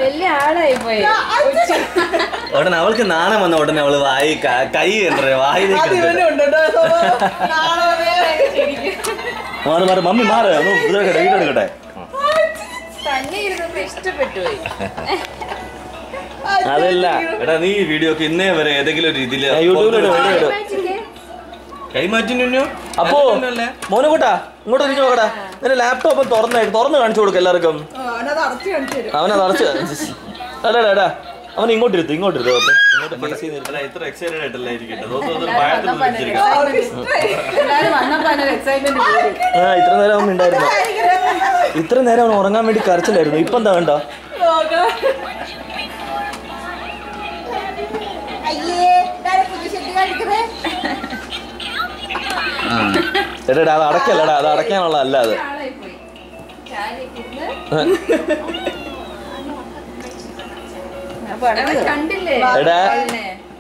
വലിയ ആളായി പോയി. ഉടനെ അവൾക്ക് നാണം വന്ന ഉടനെ അവള് വായി കൈ എന്താ വായിലേക്ക് മാറി മാറി മമ്മി മാറ് ഇതെടുക്കട്ടെ വീടെടുക്കട്ടെ. തന്നെ ഇരുന്നപ്പോ ഇഷ്ടപ്പെട്ടു പോയി. അതല്ല എടാ നീ ഈ വീഡിയോ ഒക്കെ ഇന്നേ വരെ ഏതെങ്കിലും ഒരു രീതിയിൽ കൈമാറ്റി. അപ്പോ മോനെ കൂട്ടാ ഇങ്ങോട്ട് തിരിഞ്ഞു നോക്കടാ. നിന്റെ ലാപ്ടോപ്പ് തുറന്ന് കാണിച്ചു കൊടുക്ക എല്ലാവർക്കും. അവനത് അടച്ച് അല്ലേടാ അവൻ ഇങ്ങോട്ടിരുത്ത് ഇത്ര എക്സൈറ്റഡ് ആയിട്ടല്ല ഇരിക്കട്ടെ. ഇത്ര നേരം അവൻ ഉണ്ടായിരുന്നു. ഇത്ര നേരം അവൻ ഉറങ്ങാൻ വേണ്ടി കരച്ചിലായിരുന്നു. ഇപ്പൊ എന്താ വേണ്ട എടാ അത് അടക്കല്ലടാ. അത് അടയ്ക്കാനുള്ള അല്ല അത്. കണ്ടില്ലേ എടാ